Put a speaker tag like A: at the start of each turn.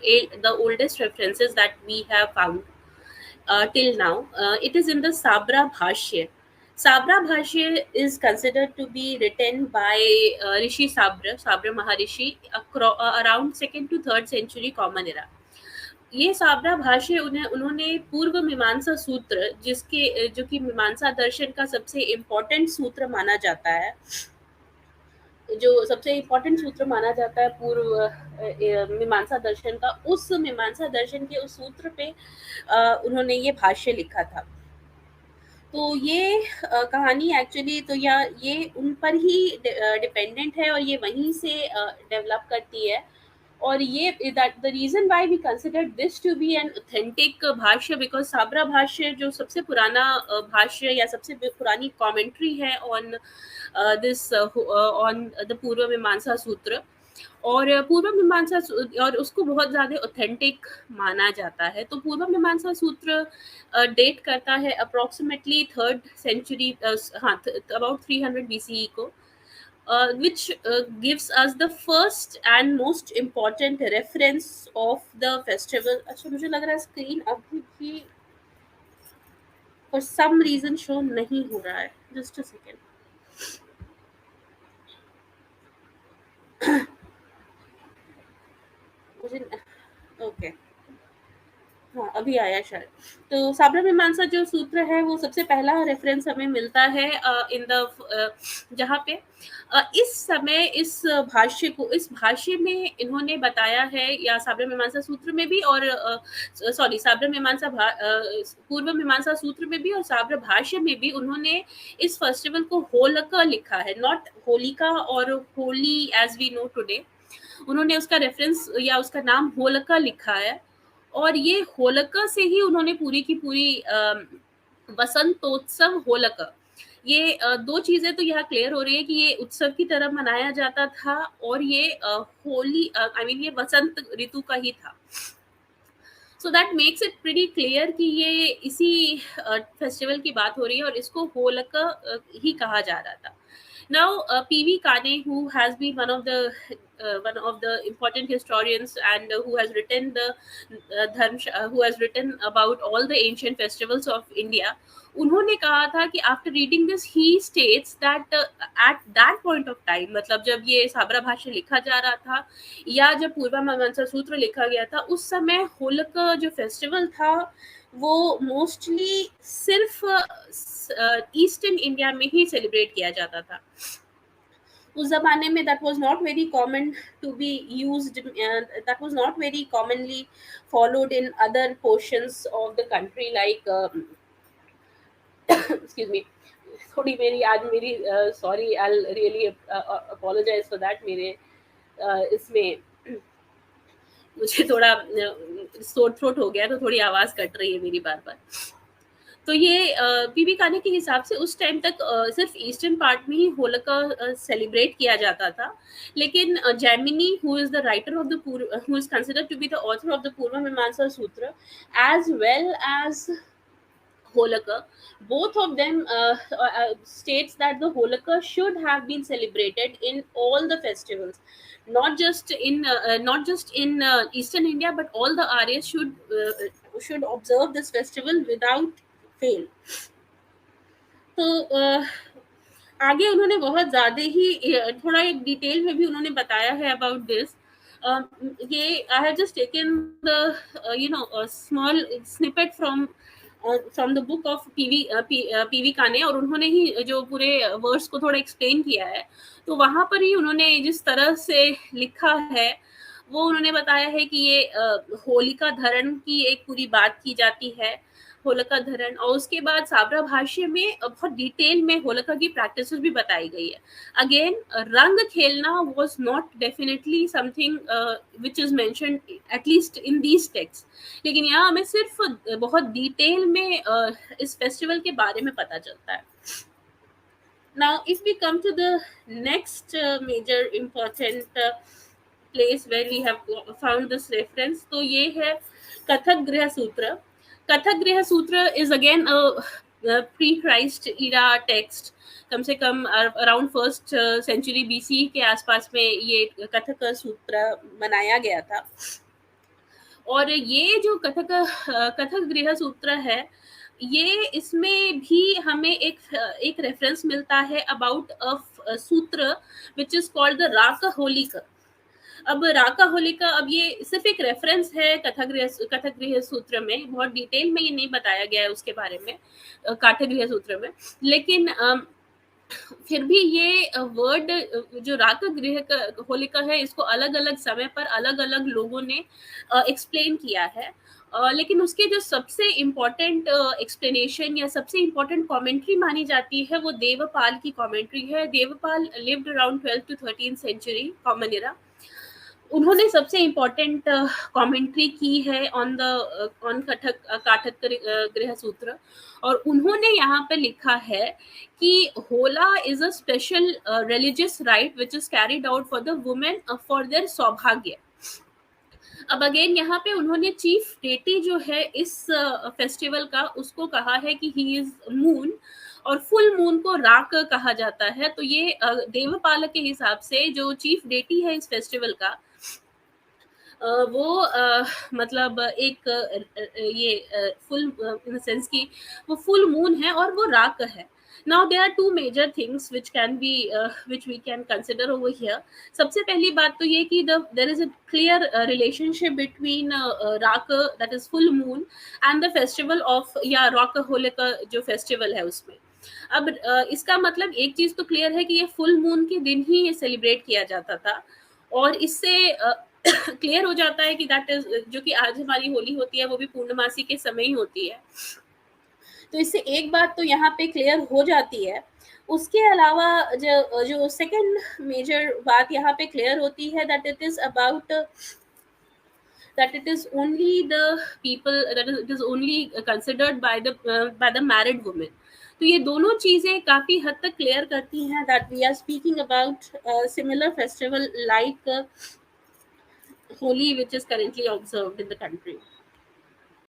A: the oldest references that we have found till now. It is in the Sabra Bhashya. Sabra Bhashya is considered to be written by Rishi Sabra Maharishi, around second to third century Common Era. ये साबरा भाष्य उन्होंने पूर्व मीमांसा सूत्र, जिसके जो कि मीमांसा दर्शन का सबसे इम्पोर्टेंट सूत्र माना जाता है, जो सबसे इम्पोर्टेंट सूत्र माना जाता है पूर्व मीमांसा दर्शन का, उस मीमांसा दर्शन के उस सूत्र पे उन्होंने ये भाष्य लिखा था। तो ये कहानी एक्चुअली तो या ये उन पर ही डिपेंडेंट है और ये वहीं से डेवलप करती है। और ये that the reason why we consider this to be an authentic bhashya, because Shabara Bhashya जो सबसे पुराना भाष्य या सबसे पुरानी कमेंट्री है on this on the Purva Mimamsa सूत्र, और पूर्व मीमांसा और उसको बहुत ज़्यादा ऑथेंटिक माना जाता है। तो पूर्व मीमांसा सूत्र डेट करता है अप्रॉक्सीमेटली थर्ड सेंचुरी, हाँ, अबाउट 300 BCE को, which gives us the first and most important reference of the festival. अच्छा, मुझे लग रहा है स्क्रीन अभी भी for some reason शो नहीं हो रहा है, just a second. मुझे ओके, हाँ, अभी आया शायद। तो साबरा मीमांसा जो सूत्र है वो सबसे पहला रेफरेंस हमें मिलता है इन द जहाँ पे इस समय इस भाष्य में इन्होंने बताया है, या साबरा मीमांसा सूत्र में भी, और सॉरी साबरा मीमांसा पूर्व मीमांसा सूत्र में भी और साबरा भाष्य में भी उन्होंने इस फेस्टिवल को होलिका लिखा है, नॉट होलिका और Holi as we know today. उन्होंने उसका रेफरेंस या उसका नाम होलिका लिखा है, और ये होलिका से ही उन्होंने पूरी की पूरी वसंतोत्सव होलिका, ये दो चीजें तो यहाँ क्लियर हो रही है कि ये उत्सव की तरह मनाया जाता था, और ये होली आई मीन ये वसंत ऋतु का ही था। So that makes it pretty clear कि ये इसी फेस्टिवल की बात हो रही है और इसको होलिका ही कहा जा रहा था। Now, P.V. Kane, who has been one of the important historians and who has written who has written about all the ancient festivals of India, उन्होंने कहा था कि after reading this, he states that at that point of time, मतलब जब ये साबरा भाष्य लिखा जा रहा था या जब पूर्व मीमांसा सूत्र लिखा गया था, उस समय होलिका जो फेस्टिवल था वो मोस्टली सिर्फ ईस्टर्न इंडिया में ही सेलिब्रेट किया जाता था। उस ज़माने में that was not very common to be used, that was not very commonly followed in other portions of the country like excuse me, थोड़ी मेरी आज मेरी sorry, I'll really apologize for that, मेरे इसमें मुझे थोड़ा सोर थ्रोट हो गया, तो थोड़ी आवाज़ कट रही है मेरी बार बार। तो ये पीवी काने के हिसाब से उस टाइम तक सिर्फ ईस्टर्न पार्ट में ही होलिका सेलिब्रेट किया जाता था, लेकिन Jaimini, who is the writer of the who is considered to be the author of the Purva Mimamsa Sutra, as well as Holika, both of them states that the Holika should have been celebrated in all the festivals, not just in Eastern India, but all the Aryas should observe this festival without fail. तो आगे उन्होंने बहुत ज़्यादा ही थोड़ा एक detail में भी उन्होंने बताया है अबाउट दिस। ये I have just taken the small snippet from the book of PV काने, और उन्होंने ही जो पूरे वर्ड्स को थोड़ा एक्सप्लेन किया है। तो वहाँ पर ही उन्होंने जिस तरह से लिखा है वो उन्होंने बताया है कि ये होलिका धरण की एक पूरी बात की जाती है, होलिका धरण, और उसके बाद साबरा भाष्य में बहुत डिटेल में होलिका की प्रैक्टिस भी बताई गई है। अगेन, रंग खेलना was not definitely something which is mentioned at least in these texts, लेकिन यहाँ हमें सिर्फ बहुत डिटेल में इस फेस्टिवल के बारे में पता चलता है। Now, if we come to the next major important place where we have found this reference, तो ये है कथक गृह सूत्र। कथक गृह सूत्र is again a pre-Christ era text, कम से कम अराउंड फर्स्ट सेंचुरी BC के आसपास में ये कथक सूत्र बनाया गया था। और ये जो कथक गृह सूत्र है, ये इसमें भी हमें एक रेफरेंस मिलता है अबाउट अ सूत्र which is called the rock Holika. अब राका होलिका, अब ये सिर्फ एक रेफरेंस है कथक गृह सूत्र में, बहुत डिटेल में ये नहीं बताया गया है उसके बारे में काठक गृह सूत्र में। लेकिन फिर भी ये वर्ड जो राक गृह होलिका है, इसको अलग अलग समय पर अलग अलग लोगों ने एक्सप्लेन किया है। लेकिन उसके जो सबसे इम्पोर्टेंट एक्सप्लेनेशन या सबसे इम्पोर्टेंट कमेंट्री मानी जाती है, वो देवपाल की कमेंट्री है। Devapala lived around 12th to 13th century common era. उन्होंने सबसे इम्पोर्टेंट कमेंट्री की है ऑन काठक गृह सूत्र। और उन्होंने यहाँ पे लिखा है कि होला is a special religious right which is carried out for the women for their सौभाग्य। अब अगेन यहाँ पे उन्होंने चीफ डेटी जो है इस फेस्टिवल का, उसको कहा है कि ही इज मून, और फुल मून को राक कहा जाता है। तो ये देवपाल के हिसाब से जो चीफ डेटी है इस फेस्टिवल का, वो मतलब एक ये फुल इन सेंस की वो फुल मून है और वो राक है। Now there are two major things which we can consider over here. सबसे पहली बात तो ये कि there is a clear relationship between Raka, that is full moon, and the festival of या रॉक होलिका जो फेस्टिवल है उसमें। अब इसका मतलब एक चीज तो क्लियर है कि ये फुल मून के दिन ही ये सेलिब्रेट किया जाता था। और इससे क्लियर हो जाता है कि दैट इज, जो कि आज हमारी होली होती है वो भी पूर्णमासी के समय ही होती है। तो इससे एक बात तो यहाँ पे क्लियर हो जाती है। उसके अलावा जो जो सेकंड मेजर बात यहाँ पे क्लियर होती है, that it is about that it is only the people, that is it is only considered by the married women। तो ये दोनों चीजें काफी हद तक क्लियर करती हैं that we are speaking about a similar festival like Holi which is currently observed in the country।